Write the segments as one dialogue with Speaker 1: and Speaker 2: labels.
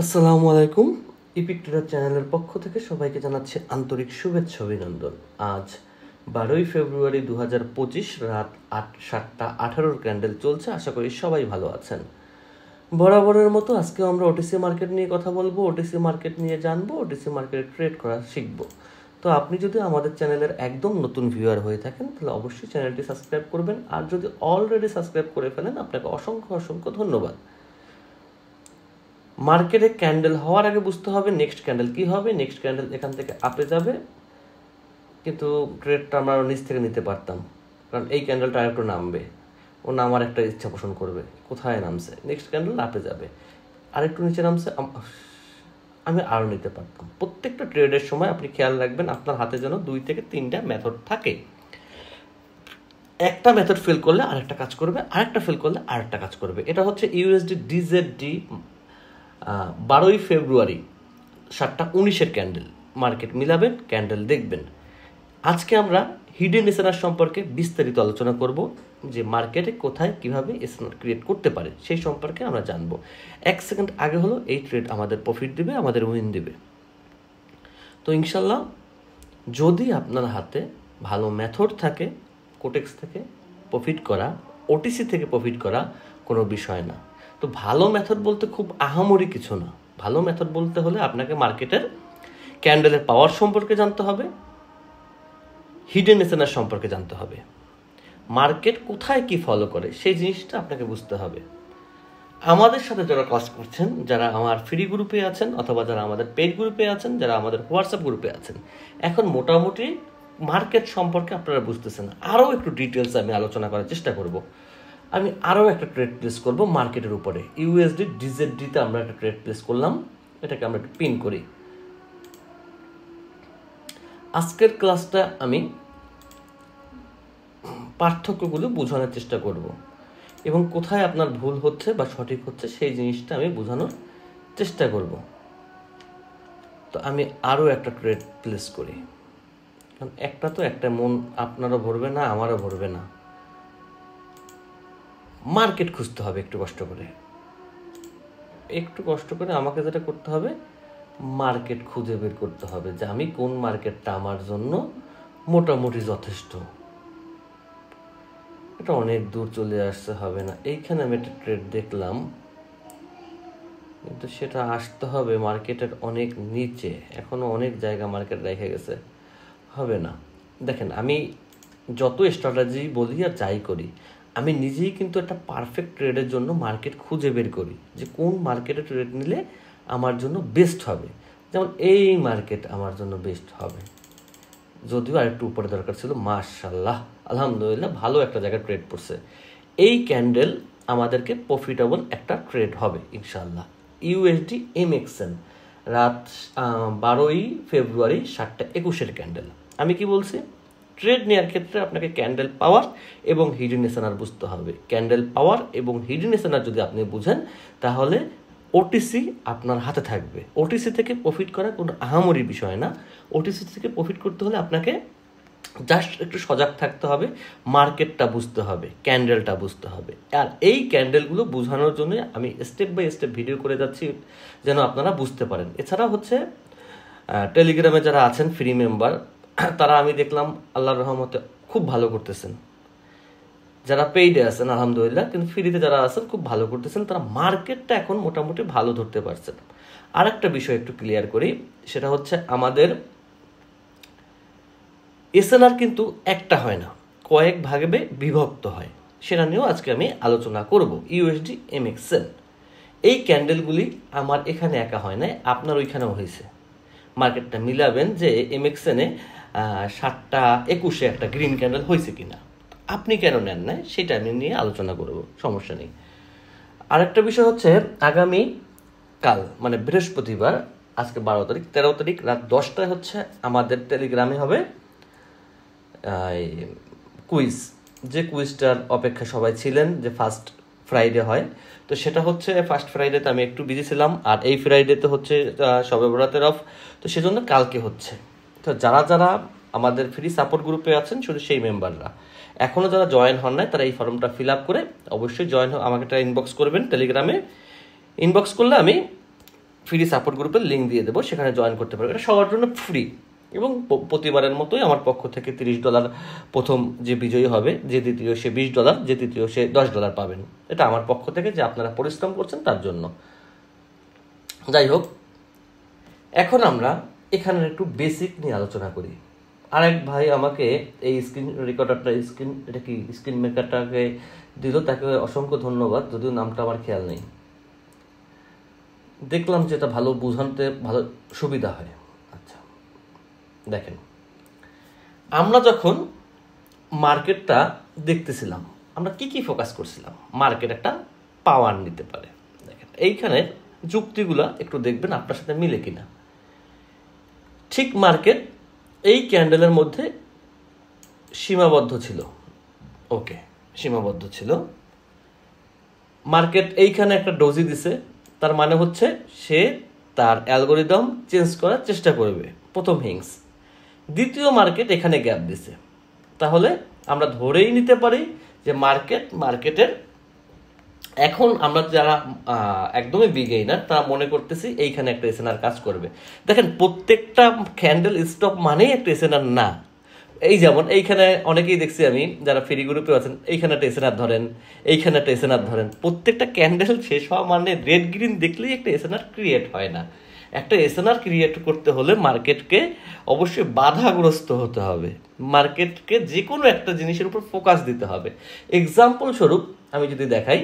Speaker 1: আসসালামু আলাইকুম। Epic tedder চ্যানেলের পক্ষ থেকে সবাইকে জানাচ্ছি আন্তরিক শুভেচ্ছা অভিনন্দন। আজ 12ই ফেব্রুয়ারি 2025 রাত 7:18 ক্যান্ডেল চলছে। আশা করি সবাই ভালো আছেন। বরাবরের মতো আজকে আমরা ওটিসি মার্কেট নিয়ে কথা বলবো, ওটিসি মার্কেট নিয়ে জানবো, ওটিসি মার্কেটে ট্রেড করা শিখবো। তো আপনি যদি আমাদের চ্যানেলের একদম নতুন ভিউয়ার হয়ে থাকেন তাহলে অবশ্যই চ্যানেলটি সাবস্ক্রাইব করবেন, আর যদি অলরেডি সাবস্ক্রাইব করে ফেলেন আপনাকে অসংখ্য অসংখ্য ধন্যবাদ। মার্কেটে ক্যান্ডেল হওয়ার আগে বুঝতে হবে নেক্সট ক্যান্ডেল কী হবে। নেক্সট ক্যান্ডেল এখান থেকে আপে যাবে, কিন্তু ট্রেডটা আমরা নিচ থেকে নিতে পারতাম, কারণ এই ক্যান্ডেলটা আরেকটু নামবে, ও নামার একটা ইচ্ছা পোষণ করবে। কোথায় নামছে? নেক্সট ক্যান্ডেল আপে যাবে, আরেকটু নিচে নামছে, আমি আরও নিতে পারতাম। প্রত্যেকটা ট্রেডের সময় আপনি খেয়াল রাখবেন আপনার হাতে যেন 2 থেকে 3টা মেথড থাকে। একটা মেথড ফেল করলে আরেকটা কাজ করবে, আরেকটা ফেল করলে আরেকটা কাজ করবে। এটা হচ্ছে ইউএসডি ডিজেডডি 12ই ফেব্রুয়ারি 7:19 ক্যান্ডেল। মার্কেট মিলাবেন, ক্যান্ডেল দেখবেন। আজকে আমরা হিডেন এসএনআর সম্পর্কে বিস্তারিত আলোচনা করব, যে মার্কেটে কোথায় কিভাবে এসএনআর ক্রিয়েট করতে পারে সেই সম্পর্কে আমরা জানবো। 1 সেকেন্ড আগে হলো এই ট্রেড আমাদের প্রফিট দিবে, আমাদের উইন দিবে। তো ইনশাল্লাহ যদি আপনার হাতে ভালো মেথড থাকে, কোটেক্স থেকে প্রফিট করা, ওটিসি থেকে প্রফিট করা কোনো বিষয় না। তো ভালো মেথড বলতে খুব আহামরি কিছু না। ভালো মেথড বলতে হলে আপনাকে মার্কেটের ক্যান্ডেলের পাওয়ার সম্পর্কে জানতে হবে, হিডেন এসএনআর সম্পর্কে জানতে হবে, মার্কেট কোথায় কি ফলো করে সেই জিনিসটা আপনাকে বুঝতে হবে। আমাদের সাথে যারা কাজ করছেন, যারা আমার ফ্রি গ্রুপে আছেন অথবা যারা আমাদের পেড গ্রুপে আছেন, যারা আমাদের হোয়াটসঅ্যাপ গ্রুপে আছেন, এখন মোটামুটি মার্কেট সম্পর্কে আপনারা বুঝতেছেন। আরও একটু ডিটেলস আমি আলোচনা করার চেষ্টা করব। আমি আরও একটা ট্রেড প্লেস করব মার্কেটের উপরে। ইউএসডি ডিজেডডিতে আমরা একটা ট্রেড প্লেস করলাম, এটাকে আমরা একটু পিন করি। আজকের ক্লাসটা আমি পার্থক্যগুলো বোঝানোর চেষ্টা করব এবং কোথায় আপনার ভুল হচ্ছে বা সঠিক হচ্ছে সেই জিনিসটা আমি বোঝানোর চেষ্টা করব। তো আমি আরও একটা ট্রেড প্লেস করি, কারণ একটা মন আপনারও ভরবে না, আমারও ভরবে না। মার্কেট খুঁজতে হবে একটু কষ্ট করে আমাকে যেটা করতে হবে, মার্কেট খুঁজে বের করতে হবে যে আমি কোন মার্কেটটা আমার জন্য মোটামুটি যথেষ্ট। এটা অনেক দূর চলে আসতে হবে না। এইখানে আমি একটা ট্রেড দেখলাম, কিন্তু সেটা আসতে হবে মার্কেটের অনেক নিচে, এখনো অনেক জায়গা মার্কেট রেখে গেছে, হবে না। দেখেন, আমি যত স্ট্র্যাটেজি বলি আর যাই করি, আমি নিজেই কিন্তু একটা পারফেক্ট ট্রেডের জন্য মার্কেট খুঁজে বের করি যে কোন মার্কেটে ট্রেড নিলে আমার জন্য বেস্ট হবে। যেমন এই মার্কেট আমার জন্য বেস্ট হবে, যদিও আরেকটু উপরে দরকার ছিল। মাশাআল্লাহ, আলহামদুলিল্লাহ, ভালো একটা জায়গায় ট্রেড পড়ছে। এই ক্যান্ডেল আমাদেরকে প্রফিটেবল একটা ট্রেড হবে ইনশাআল্লাহ। ইউএসডি এমএক্সএন রাত 12ই ফেব্রুয়ারি 7:21 ক্যান্ডেল। আমি কি বলছি? ট্রেড নেওয়ার ক্ষেত্রে আপনাকে ক্যান্ডেল পাওয়ার এবং হিডেন এসএনআর বুঝতে হবে। ক্যান্ডেল পাওয়ার এবং হিডেন এসএনআর যদি আপনি বুঝেন তাহলে ওটিসি আপনার হাতে থাকবে। ওটিসি থেকে প্রফিট করা কোনো আহামরি বিষয় না। ওটিসি থেকে প্রফিট করতে হলে আপনাকে জাস্ট একটু সজাগ থাকতে হবে, মার্কেটটা বুঝতে হবে, ক্যান্ডেলটা বুঝতে হবে। আর এই ক্যান্ডেলগুলো বোঝানোর জন্য আমি স্টেপ বাই স্টেপ ভিডিও করে যাচ্ছি যেন আপনারা বুঝতে পারেন। এছাড়া হচ্ছে টেলিগ্রামে যারা আছেন ফ্রি মেম্বার, তারা আমি দেখলাম আল্লাহর রহমতে খুব ভালো করতেছেন। যারা পেইডে আছেন আলহামদুলিল্লাহ, কিন্তু ফ্রিতে যারা আছেন খুব ভালো করতেছেন, তারা মার্কেটটা এখন মোটামুটি ভালো ধরতে পারছেন। আর একটা বিষয় একটু ক্লিয়ার করি, সেটা হচ্ছে আমাদের এসএনআর কিন্তু একটা হয় না, কয়েক ভাগে বিভক্ত হয়। সেটা নিয়েও আজকে আমি আলোচনা করব। ইউএসডি এমএক্সএন এই ক্যান্ডেলগুলি আমার এখানে একা হয় না, আপনার ওইখানেও হয়েছে। মার্কেটটা মিলাবেন যে এমএক্সএনে 7:21 একটা গ্রিন ক্যান্ডেল হয়েছে কিনা, আপনি কেন নেন না সেটা আমি নিয়ে আলোচনা করব, সমস্যা নেই। আরেকটা বিষয় হচ্ছে আগামী কাল মানে বৃহস্পতিবার, আজকে 12 তারিখ, 13 তারিখ রাত 10টায় হচ্ছে আমাদের টেলিগ্রামে হবে কুইজ। যে কুইজটার অপেক্ষা সবাই ছিলেন, যে ফার্স্ট ফ্রাইডে হয়, তো সেটা হচ্ছে ফার্স্ট ফ্রাইডেতে আমি একটু বিজি ছিলাম, আর এই ফ্রাইডেতে হচ্ছে শবে বরাতের অফ, তো সেজন্য কালকে হচ্ছে। তো যারা যারা আমাদের ফ্রি সাপোর্ট গ্রুপে আছেন শুধু সেই মেম্বাররা, এখনও যারা জয়েন হন নাই তারা এই ফর্মটা ফিল আপ করে অবশ্যই জয়েন আমাকে একটা ইনবক্স করবেন টেলিগ্রামে। ইনবক্স করলে আমি ফ্রি সাপোর্ট গ্রুপের লিঙ্ক দিয়ে দেবো, সেখানে জয়েন করতে পারবে। এটা সবার জন্য ফ্রি এবং প্রতিবারের মতোই আমার পক্ষ থেকে $30 প্রথম যে বিজয়ী হবে, যে দ্বিতীয় সে $20, যে তৃতীয় সে $10 পাবেন। এটা আমার পক্ষ থেকে, যে আপনারা পরিশ্রম করছেন তার জন্য। যাই হোক, এখন আমরা এখানে একটু বেসিক নিয়ে আলোচনা করি। আরেক ভাই আমাকে এই স্ক্রিন রেকর্ডারটা স্ক্রিন মেকারটাকে দিল, তাকে অসংখ্য ধন্যবাদ, যদিও নামটা আমার খেয়াল নেই। দেখলাম যে এটা ভালো বোঝাতে ভালো সুবিধা হয়। আচ্ছা, দেখেন, আমরা যখন মার্কেটটা দেখতেছিলাম, আমরা কি ফোকাস করছিলাম? মার্কেট একটা পাওয়ার নিতে পারে। দেখেন এইখানে যুক্তিগুলা একটু দেখবেন আপনার সাথে মিলে কিনা। ঠিক মার্কেট এই ক্যান্ডেলের মধ্যে সীমাবদ্ধ ছিল, ওকে, সীমাবদ্ধ ছিল। মার্কেট এইখানে একটা ডোজি দিছে, তার মানে হচ্ছে সে তার অ্যালগোরিদম চেঞ্জ করার চেষ্টা করবে, প্রথম হিংস। দ্বিতীয় মার্কেট এখানে গ্যাপ দিছে, তাহলে আমরা ধরেই নিতে পারি যে মার্কেটের এখন আমরা যারা একদমই বিগেইনার তারা মনে করতেছি এইখানে একটা এসএনআর কাজ করবে। দেখেন প্রত্যেকটা ক্যান্ডেল স্টপ মানেই একটা এসএনআর না। এই যেমন এইখানে অনেকেই দেখছি আমি যারা ফ্রি গ্রুপে আছেন, এইখানে একটা এসএনআর ধরেন, এইখানে একটা এসএনআর ধরেন। প্রত্যেকটা ক্যান্ডেল শেষ হওয়া মানে রেড গ্রিন দেখলেই একটা এসএনআর ক্রিয়েট হয় না। একটা এসএনআর ক্রিয়েট করতে হলে মার্কেটকে অবশ্যই বাধাগ্রস্ত হতে হবে, মার্কেটকে যে কোনো একটা জিনিসের উপর ফোকাস দিতে হবে। এক্সাম্পল স্বরূপ আমি যদি দেখাই,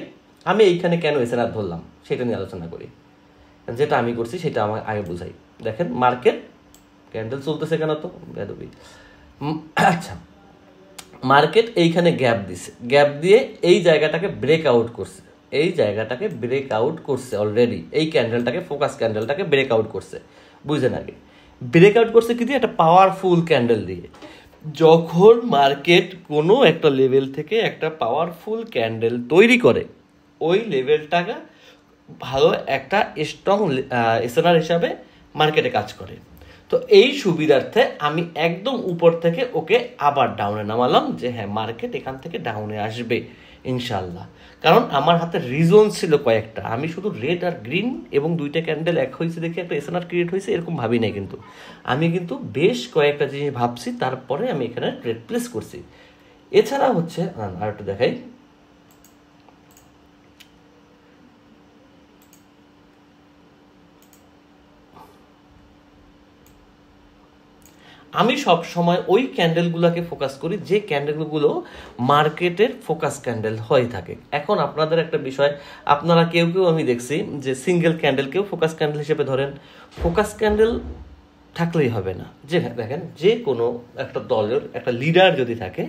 Speaker 1: আমি এইখানে কেন এসএনআর ধরলাম সেটা নিয়ে আলোচনা করি। যেটা আমি করছি সেটা আমার আগে বুঝাই। দেখেন মার্কেট ক্যান্ডেল চলতেছে কেন, তো বেদবি। আচ্ছা, মার্কেট এইখানে গ্যাপ দিছে, গ্যাপ দিয়ে এই জায়গাটাকে ব্রেক আউট করছে, এই জায়গাটাকে ব্রেক আউট করছে অলরেডি। এই ক্যান্ডেলটাকে, ফোকাস ক্যান্ডেলটাকে ব্রেক আউট করছে, বুঝলেন? আগে ব্রেক আউট করছে কি দিয়ে? একটা পাওয়ারফুল ক্যান্ডেল দিয়ে। যখন মার্কেট কোনো একটা লেভেল থেকে একটা পাওয়ারফুল ক্যান্ডেল তৈরি করে, ওই লেভেলটাকে ভালো একটা স্ট্রং এসএনআর হিসাবে মার্কেটে কাজ করে। তো এই সুবিধার্থে আমি একদম উপর থেকে ওকে আবার ডাউনে নামালাম, যে হ্যাঁ মার্কেট এখান থেকে ডাউনে আসবে ইনশাল্লাহ। কারণ আমার হাতে রিজন ছিল কয়েকটা, আমি শুধু রেড আর গ্রিন এবং দুইটা ক্যান্ডেল এক হয়েছে দেখে একটা এসএনআর ক্রিয়েট হয়েছে এরকম ভাবি নাই, কিন্তু আমি কিন্তু বেশ কয়েকটা জিনিস ভাবছি, তারপরে আমি এখানে ট্রেড প্লেস করছি। এছাড়া হচ্ছে আর একটু দেখাই, আমি সব সময় ওই ক্যান্ডেলগুলোকে ফোকাস করি যে ক্যান্ডেলগুলো মার্কেটের ফোকাস ক্যান্ডেল হয়ে থাকে। এখন আপনাদের একটা বিষয়, আপনারা কেউ আমি দেখছি যে সিঙ্গেল ক্যান্ডেলকেও ফোকাস ক্যান্ডেল হিসেবে ধরেন। ফোকাস ক্যান্ডেল থাকলেই হবে না, যে দেখেন যে কোনো একটা দলের একটা লিডার যদি থাকে,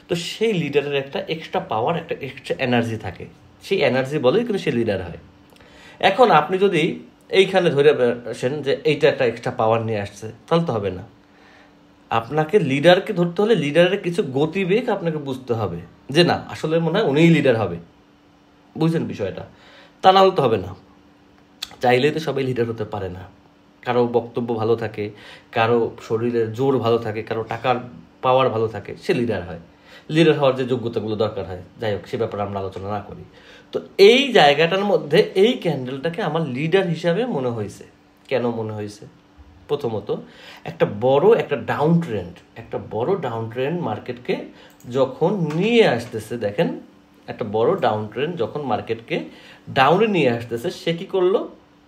Speaker 1: তো সেই লিডারের একটা এক্সট্রা পাওয়ার, একটা এক্সট্রা এনার্জি থাকে, সেই এনার্জি বলেই কিন্তু সে লিডার হয়। এখন আপনি যদি এইখানে ধরে আসেন যে এইটা একটা এক্সট্রা পাওয়ার নিয়ে আসছে, তাহলে তো হবে না। আপনাকে লিডারকে ধরতে হলে লিডারের কিছু গতিবেগ আপনাকে বুঝতে হবে, যে না আসলে মনে হয় উনিই লিডার হবে, বুঝছেন বিষয়টা? তা না হলে তো হবে না। চাইলেই তো সবাই লিডার হতে পারে না। কারো বক্তব্য ভালো থাকে, কারো শরীরের জোর ভালো থাকে, কারো টাকার পাওয়ার ভালো থাকে, সে লিডার হয়। লিডার হওয়ার যে যোগ্যতাগুলো দরকার হয়, যাই হোক সে ব্যাপারে আমরা আলোচনা না করি। তো এই জায়গাটার মধ্যে এই ক্যান্ডেলটাকে আমার লিডার হিসাবে মনে হয়েছে। কেন মনে হয়েছে? প্রথমত একটা বড় ডাউন ট্রেন্ড মার্কেটকে যখন নিয়ে আসতেছে, দেখেন একটা বড় ডাউন ট্রেন্ড যখন মার্কেটকে ডাউনে নিয়ে আসতেছে, সে কি করলো?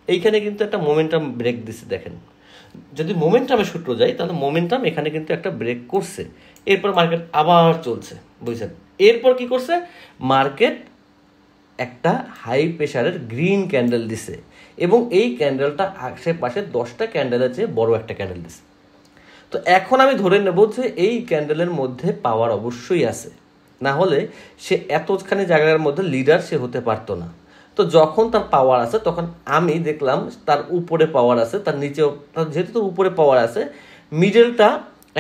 Speaker 1: এইখানে কিন্তু একটা মোমেন্টাম ব্রেক দিচ্ছে। দেখেন যদি মোমেন্টামে সূত্র যায়, তাহলে মোমেন্টাম এখানে কিন্তু একটা ব্রেক করছে, এরপর মার্কেট আবার চলছে, বুঝছেন? এরপর কি করছে? মার্কেট একটা হাই প্রেশারের গ্রিন ক্যান্ডেল দিছে এবং এই ক্যান্ডেলটা আশেপাশে 10টা ক্যান্ডেলের চেয়ে বড় একটা ক্যান্ডেল দিছে। তো এখন আমি ধরে নেব যে এই ক্যান্ডেলের মধ্যে পাওয়ার অবশ্যই আছে, না হলে সে এতখানি জায়গার মধ্যে লিডার সে হতে পারতো না। তো যখন তার পাওয়ার আছে, তখন আমি দেখলাম তার উপরে পাওয়ার আছে, তার নিচেও, যেহেতু তার উপরে পাওয়ার আছে, মিডলটা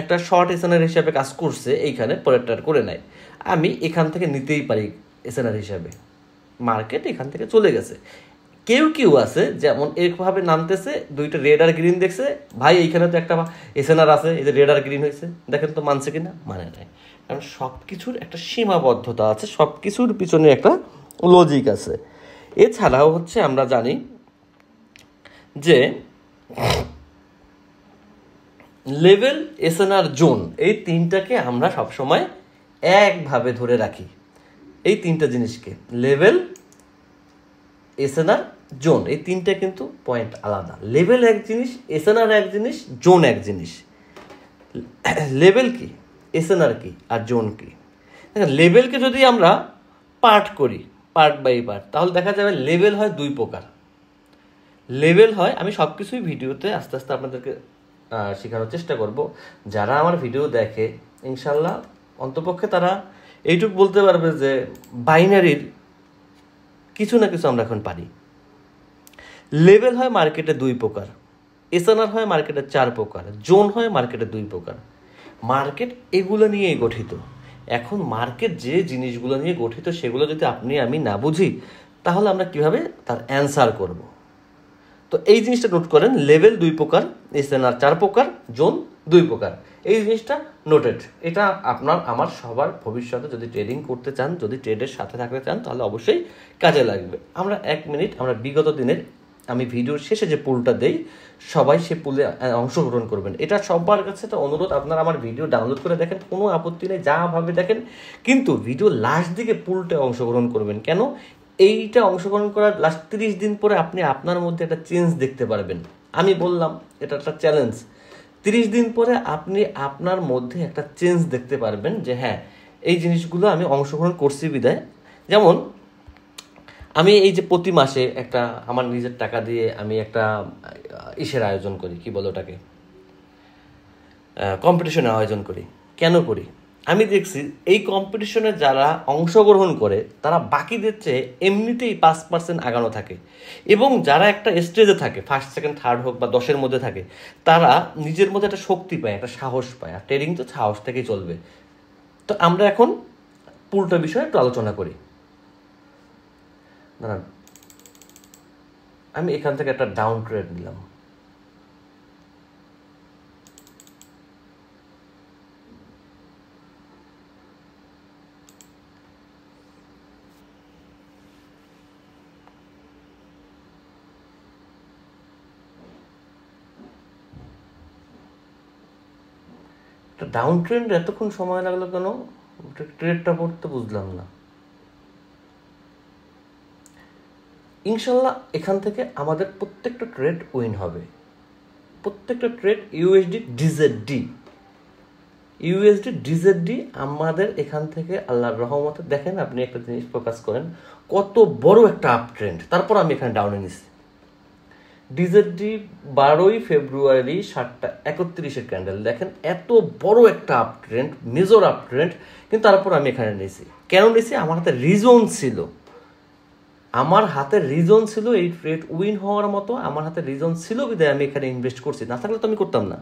Speaker 1: একটা শর্ট এসএনআর হিসাবে কাজ করছে, এইখানে পরেরটার করে নেয়, আমি এখান থেকে নিতেই পারি এসএনআর হিসাবে। মার্কেট এখান থেকে চলে গেছে। কেউ আছে যেমন এইভাবে নামতেছে, দুইটা রেড আর গ্রিন দেখছে, ভাই এইখানে তো একটা এসএনআর আছে, এই যে রেড আর গ্রিন হয়েছে, দেখেন তো মানছে কিনা? মানে নাই। কারণ সব কিছুর একটা সীমাবদ্ধতা আছে, সব কিছুর পিছনে একটা লজিক আছে। এছাড়াও হচ্ছে আমরা জানি যে লেভেল, এসএনআর, জোন, এই তিনটাকে আমরা সবসময় একভাবে ধরে রাখি। এই তিনটা জিনিসকে, লেভেল, এসএনআর, জোন, এই তিনটা কিন্তু পয়েন্ট আলাদা। লেভেল এক জিনিস, এসএনআর এক জিনিস, জোন এক জিনিস। লেভেল কি, এসএনআর কি, আর জোন কি? লেভেলকে যদি আমরা পার্ট করি, পার্ট বাই পার্ট, তাহলে দেখা যাবে লেভেল হয় দুই প্রকার। লেভেল হয়, আমি সব কিছুই ভিডিওতে আস্তে আস্তে আপনাদেরকে শেখানোর চেষ্টা করব। যারা আমার ভিডিও দেখে ইনশাল্লাহ অন্তপক্ষে তারা এইটুকু বলতে পারবে যে বাইনারির কিছু না কিছু আমরা এখন পারি। লেভেল হয় মার্কেটে দুই প্রকার, এসএনআর হয় মার্কেটে চার প্রকার, জোন হয় মার্কেটে দুই প্রকার। মার্কেট এগুলো নিয়েই গঠিত। এখন মার্কেট যে জিনিসগুলো নিয়ে গঠিত সেগুলো যদি আপনি আমি না বুঝি তাহলে আমরা কিভাবে তার অ্যান্সার করব? তো এই জিনিসটা নোট করেন, লেভেল দুই প্রকার, এসএনআর চার প্রকার, জোন দুই প্রকার। এই জিনিসটা নোটেড। এটা আপনার আমার সবার ভবিষ্যতে যদি ট্রেডিং করতে চান, যদি ট্রেডের সাথে থাকতে চান, তাহলে অবশ্যই কাজে লাগবে। আমরা 1 মিনিট, আমরা বিগত দিনের আমি ভিডিওর শেষে যে পুলটা দেই, সবাই সে পুলে অংশগ্রহণ করবেন। এটা সবার কাছে একটা অনুরোধ, আপনারা আমার ভিডিও ডাউনলোড করে দেখেন, কোনো আপত্তি নেই, যা ভাবে দেখেন, কিন্তু ভিডিও লাস্ট দিকে পুলটা অংশগ্রহণ করবেন। কেন? এইটা অংশগ্রহণ করার লাস্ট 30 দিন পরে আপনি আপনার মধ্যে একটা চেঞ্জ দেখতে পারবেন। আমি বললাম এটা একটা চ্যালেঞ্জ। 30 দিন পরে আপনি আপনার মধ্যে একটা চেঞ্জ দেখতে পারবেন যে হ্যাঁ, এই জিনিসগুলো আমি অংশগ্রহণ করছি বিদায়। যেমন আমি এই যে প্রতি মাসে একটা আমার নিজের টাকা দিয়ে আমি একটা ইসের আয়োজন করি, কি বলে ওটাকে, কম্পিটিশনের আয়োজন করি। কেন করি? আমি দেখছি এই কম্পিটিশনে যারা অংশগ্রহণ করে তারা বাকিদের চেয়ে এমনিতেই 5% আগানো থাকে, এবং যারা একটা স্টেজে থাকে, ফার্স্ট সেকেন্ড থার্ড হোক বা 10-এর মধ্যে থাকে, তারা নিজের মধ্যে একটা শক্তি পায়, একটা সাহস পায়। আর ট্রেডিং তো সাহস থেকেই চলবে। তো আমরা এখন পুলটা বিষয়ে একটু আলোচনা করি। দাঁড়ান, আমি এখান থেকে একটা ডাউন ট্রেড নিলাম। ডাউন ট্রেন্ড এতক্ষণ সময় লাগলো কেন? ট্রেডটা পড়তে বুঝলাম না। ইনশাল্লাহ এখান থেকে আমাদের প্রত্যেকটা ট্রেড উইন হবে। প্রত্যেকটা ট্রেড ইউএসডি ডিজেডডি আমাদের এখান থেকে আল্লাহর রহমতে। দেখেন, আপনি একটা জিনিস ফোকাস করেন, কত বড় একটা আপ ট্রেন্ড, তারপর আমি এখানে ডাউনে নিচ্ছি। ডিজেডডি 12 ফেব্রুয়ারি 7:31 ক্যান্ডেল, দেখেন এত বড় একটা up trend, major up trend, কিন্তু তারপর আমি এখানে নিয়েছি। কেন নিয়েছি? আমার হাতে রিজন ছিল, এই ট্রেড উইন হওয়ার মতো আমার হাতে রিজন ছিল বিধায় আমি এখানে ইনভেস্ট করছি। না থাকলে তো আমি করতাম না।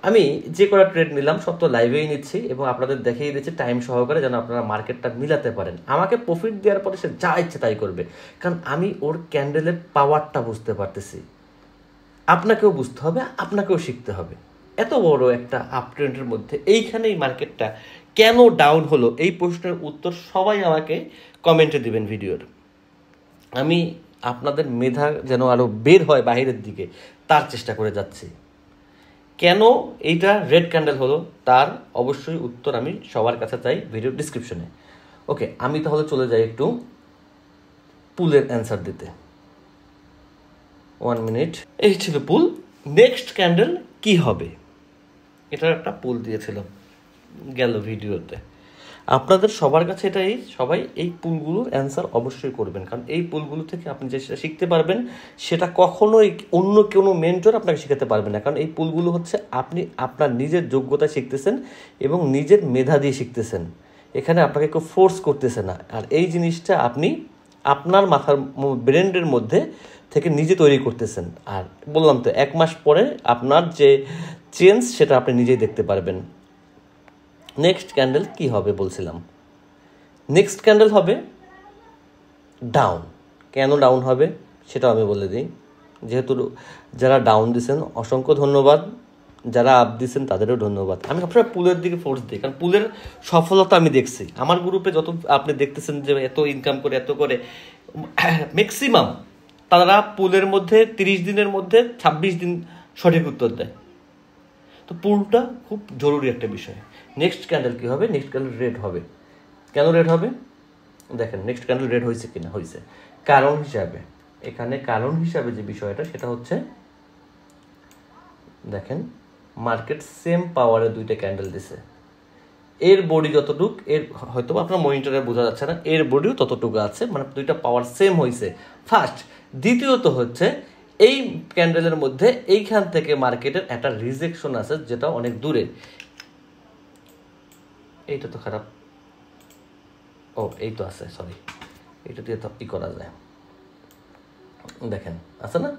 Speaker 1: আমি যে কটা ট্রেড নিলাম সব তো লাইভেই নিচ্ছি এবং আপনাদের দেখিয়ে দিচ্ছি টাইম সহকারে, যেন আপনারা মার্কেটটা মিলাতে পারেন। আমাকে প্রফিট দেওয়ার পরে সে যা ইচ্ছে তাই করবে, কারণ আমি ওর ক্যান্ডেলের পাওয়ারটা বুঝতে পারতেছি। আপনাকেও বুঝতে হবে, আপনাকেও শিখতে হবে। এত বড় একটা আপ ট্রেন্ডের মধ্যে এইখানেই মার্কেটটা কেন ডাউন হলো, এই প্রশ্নের উত্তর সবাই আমাকে কমেন্টে দিবেন ভিডিওর। আমি আপনাদের মেধা যেন আরও বের হয় বাইরের দিকে, তার চেষ্টা করে যাচ্ছি। কেন এইটা রেড ক্যান্ডেল হলো তার অবশ্যই উত্তর আমি সবার কাছে চাই ভিডিও ডিসক্রিপশনে। ওকে, আমি তাহলে চলে যাই একটু পুলের অ্যান্সার দিতে। 1 মিনিট। এই ছিল পুল। নেক্সট ক্যান্ডেল কি হবে, এটার একটা পুল দিয়েছিলাম গেল ভিডিওতে। আপনাদের সবার কাছে এটাই, সবাই এই পুলগুলোর অ্যান্সার অবশ্যই করবেন, কারণ এই পুলগুলো থেকে আপনি যে সেটা শিখতে পারবেন সেটা কখনোই অন্য কোনো মেন্টর আপনাকে শেখাতে পারবে না। কারণ এই পুলগুলো হচ্ছে আপনি আপনার নিজের যোগ্যতা শিখতেছেন এবং নিজের মেধা দিয়ে শিখতেছেন। এখানে আপনাকে কেউ ফোর্স করতেছে না। আর এই জিনিসটা আপনি আপনার মাথার ব্রেনের মধ্যে থেকে নিজে তৈরি করতেছেন। আর বললাম তো 1 মাস পরে আপনার যে চেঞ্জ সেটা আপনি নিজেই দেখতে পারবেন। নেক্সট ক্যান্ডেল কি হবে বলছিলাম, নেক্সট ক্যান্ডেল হবে ডাউন। কেন ডাউন হবে সেটাও আমি বলে দিই। যেহেতু যারা ডাউন দিচ্ছেন অসংখ্য ধন্যবাদ, যারা আপ দিচ্ছেন তাদেরও ধন্যবাদ। আমি সবসময় পুলের দিকে ফোর্স দিই, কারণ পুলের সফলতা আমি দেখছি। আমার গ্রুপে যত আপনি দেখতেছেন যে এত ইনকাম করে, এত করে, ম্যাক্সিমাম তারা পুলের মধ্যে 30 দিনের মধ্যে 26 দিন সঠিক উত্তর দেয়। তো পুলটা খুব জরুরি একটা বিষয়। নেক্সট ক্যান্ডেল কী হবে? নেক্সট ক্যান্ডেল রেড হবে। কেন রেড হবে দেখেন, নেক্সট ক্যান্ডেল রেড হয়েছে কিনা, হয়েছে। কারণ হিসাবে, এখানে কারণ হিসাবে যে বিষয়টা সেটা হচ্ছে, দেখেন মার্কেট সেম পাওয়ারে দুইটা ক্যান্ডেল দিছে। এর বডি যতটুক, এর হয়তো আপনার মনিটরে বোঝা যাচ্ছে না, এর বডিও ততটুকু আছে, মানে দুইটা পাওয়ার সেম হয়েছে ফার্স্ট। দ্বিতীয়ত হচ্ছে এই ক্যান্ডেলের মধ্যে এইখান থেকে মার্কেটের একটা রিজেকশন আছে যেটা অনেক দূরে। এইটা তো খারাপ, ও এই তো আছে, সরি, এটা দিয়ে তো করা যায়, দেখেন আছে না,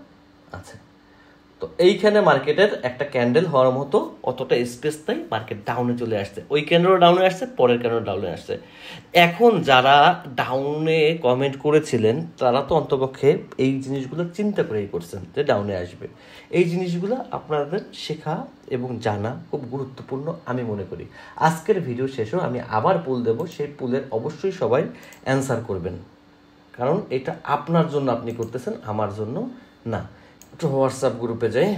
Speaker 1: আছে। তো এইখানে মার্কেটের একটা ক্যান্ডেল হওয়ার মতো অতটা স্পেস নাই, মার্কেট ডাউনে চলে আসছে। ওই ক্যান্ডেলও ডাউনে আসছে, পরের ক্যান্ডেল ডাউনে আসছে। এখন যারা ডাউনে কমেন্ট করেছিলেন তারা তো অন্তপক্ষে এই জিনিসগুলো চিন্তা করেই করছেন যে ডাউনে আসবে। এই জিনিসগুলো আপনাদের শেখা এবং জানা খুব গুরুত্বপূর্ণ আমি মনে করি। আজকের ভিডিও শেষেও আমি আবার পুল দেব, সেই পুলের অবশ্যই সবাই অ্যান্সার করবেন, কারণ এটা আপনার জন্য আপনি করতেছেন, আমার জন্য না। একটু হোয়াটসঅ্যাপ গ্রুপে যাই,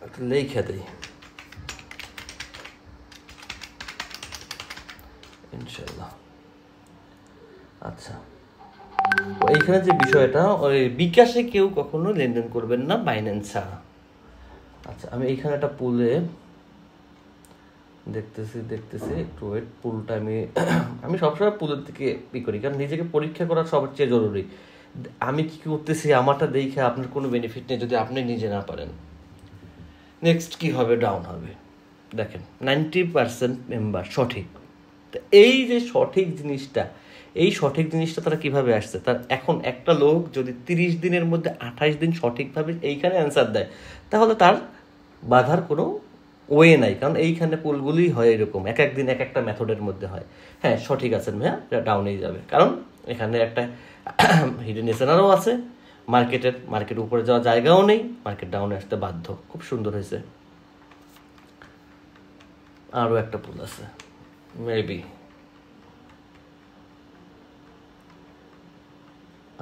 Speaker 1: একটু লিখে দিই ইনশাল্লাহ। আচ্ছা, এইখানে যে বিষয়টা, ওই বিকাশে কেউ কখনো লেনদেন করবেন না বাইন্যান্স ছাড়া। আচ্ছা, আমি এইখানে একটা পুলে দেখতেছি একটু ওয়েট। পুলটা আমি সবসময় পুলের দিকে করি, কারণ নিজেকে পরীক্ষা করা সবচেয়ে জরুরি। আমি কি করতেছি আমারটা দেখে আপনার কোনো বেনিফিট নেই যদি আপনি নিজে না পারেন। নেক্সট কি হবে? ডাউন হবে। দেখেন 90% মেম্বার সঠিক। তো এই যে সঠিক জিনিসটা তারা কিভাবে আসছে? তার এখন একটা লোক যদি 30 দিনের মধ্যে 28 দিন সঠিকভাবে এইখানে অ্যান্সার দেয়, তাহলে তার বাধার কোনো ওয়ে নাই, কারণ এইখানে পুলগুলোই হয় এরকম, এক একদিন এক একটা মেথডের মধ্যে হয়। হ্যাঁ সঠিক আছেন ভাইয়া, এটা ডাউনেই যাবে, কারণ এখানে একটা হিডেন এসেনারও আছে, মার্কেট উপরে যাওয়ার জায়গাও নেই, মার্কেট ডাউনে আসতে বাধ্য। খুব সুন্দর হয়েছে। আরও একটা পুল আছে, মেবি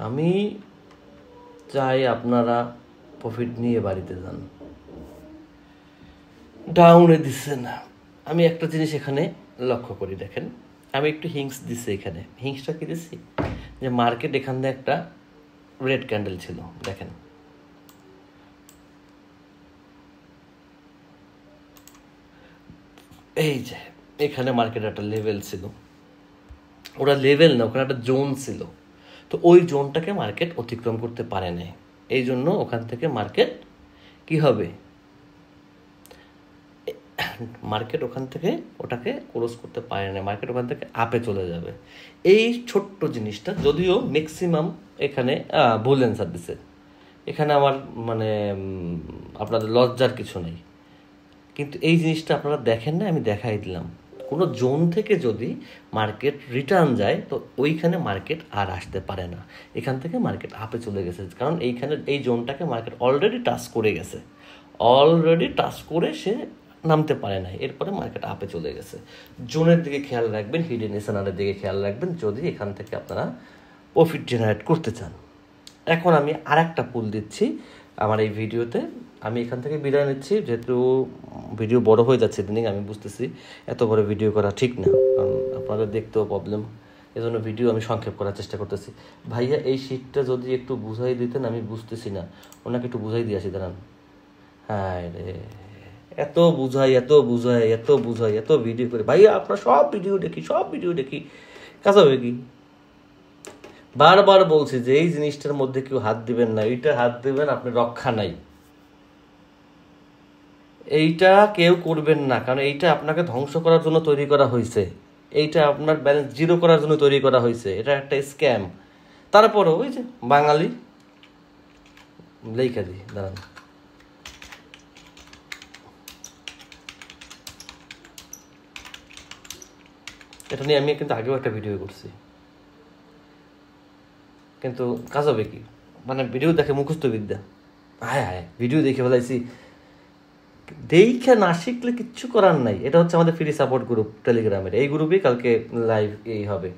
Speaker 1: আমি চাই আপনারা প্রফিট নিয়ে বাড়িতে যান। ডাউনে দিচ্ছে না। আমি একটা জিনিস এখানে লক্ষ্য করি, দেখেন আমি একটু হিংস দিচ্ছি এখানে। হিংসটা কি দিচ্ছি? যে মার্কেট এখান থেকে একটা রেড ক্যান্ডেল ছিল, দেখেন এই যে এখানে মার্কেট একটা লেভেল ছিল, ওটা লেভেল না, ওখানে একটা জোন ছিল। তো ওই জোনটাকে মার্কেট অতিক্রম করতে পারে না, এই জন্য ওখান থেকে মার্কেট কি হবে, মার্কেট ওখান থেকে ওটাকে ক্রস করতে পারে না, মার্কেট ওখান থেকে আপে চলে যাবে। এই ছোট্ট জিনিসটা, যদিও ম্যাক্সিমাম এখানে ভুল অ্যান্সার দিছে, এখানে আমার মানে আপনাদের লজ্জার কিছু নেই, কিন্তু এই জিনিসটা আপনারা দেখেন না, আমি দেখাই দিলাম। কোনো জোন থেকে যদি মার্কেট রিটার্ন যায় তো ওইখানে মার্কেট আর আসতে পারে না, এখান থেকে মার্কেট আপে চলে গেছে, কারণ এইখানে এই জোনটাকে মার্কেট অলরেডি টাচ করে গেছে, সে নামতে পারে না, এরপরে মার্কেট আপে চলে গেছে। জোনের দিকে খেয়াল রাখবেন, হিডেন এসেনারের দিকে খেয়াল রাখবেন, যদি এখান থেকে আপনারা প্রফিট জেনারেট করতে চান। এখন আমি আর একটা পুল দিচ্ছি আমার এই ভিডিওতে। আমি এখান থেকে বিদায় নিচ্ছি, যেহেতু ভিডিও বড় হয়ে যাচ্ছে দিন, আমি বুঝতেছি এত বড় ভিডিও করা ঠিক না, কারণ আপনাদের দেখতেও প্রবলেম, এজন্য ভিডিও আমি সংক্ষেপ করার চেষ্টা করতেছি। ভাইয়া এই শীটটা যদি একটু বুঝাই দিতেন, আমি বুঝতেছি না, ওনাকে একটু বুঝাই দিয়ে আসি দাঁড়ান। হ্যাঁ রে, এত বুঝাই এত ভিডিও করে, ভাইয়া আপনার সব ভিডিও দেখি, কাজ হবে কি? বারবার বলছি যে এই জিনিসটার মধ্যে কেউ হাত দিবেন না, এইটা হাত দিবেন আপনি রক্ষা নাই, এইটা কেউ করবেন না, কারণ এইটা আপনাকে ধ্বংস করার জন্য তৈরি করা হয়েছে, এইটা আপনার ব্যালেন্স জিরো করার জন্য তৈরি করা হয়েছে, এটা একটা স্ক্যাম। তারপরে ওই যে বাঙালি লেখা দিই, দাঁড়ান, এটা নিয়ে আমি কিন্তু আগেও একটা ভিডিও করছি, কিন্তু কাজ হবে কি, মানে ভিডিও দেখে মুখস্থ বিদ্যা, ভিডিও দেখে ফেলাইছি, দেখে না শিখলে কিচ্ছু করার নাই। এটা হচ্ছে আমাদের ফ্রি সাপোর্ট গ্রুপ টেলিগ্রামের, এই গ্রুপে কালকে লাইভ এই হবে।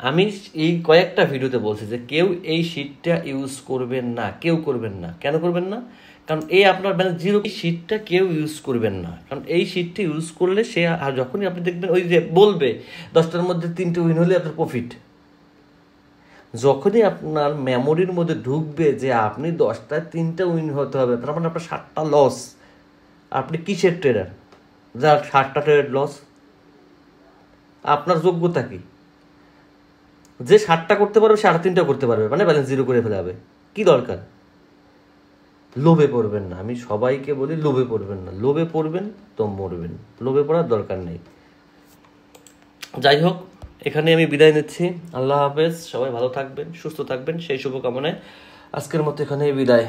Speaker 1: আমি এই কয়েকটা ভিডিওতে বলছি যে কেউ এই শিটটা ইউজ করবেন না, কেউ করবেন না। কেন করবেন না? কারণ এই আপনার ব্যালেন্স জিরো, এই শিটটা কেউ ইউজ করবেন না। কারণ এই শিটটা ইউজ করলে সে যখনই আপনি দেখবেন ওই যে বলবে 10টার মধ্যে 3টে উইন হলে আপনার প্রফিট, যখনই আপনার মেমোরির মধ্যে ঢুকবে যে আপনি 10টায় 3টে উইন হতে হবে, তার মানে আপনার 7টা লস। আপনি কিসের ট্রেডার যার 7টা ট্রেড লস? আপনার যোগ্যতা কি? যে 7টা করতে পারবে সে 3টা করতে পারবে, মানে ব্যালেন্স জিরো করে ফেলাবে। কি দরকার? লোভে পড়বেন না। আমি সবাইকে বলি লোভে পড়বেন না। লোভে পড়বেন তো মরবেন, লোভে পড়ার দরকার নেই। যাই হোক, এখানে আমি বিদায় নিচ্ছি। আল্লাহ হাফেজ। সবাই ভালো থাকবেন, সুস্থ থাকবেন, সেই শুভকামনায় আজকের মতো এখানেই বিদায়।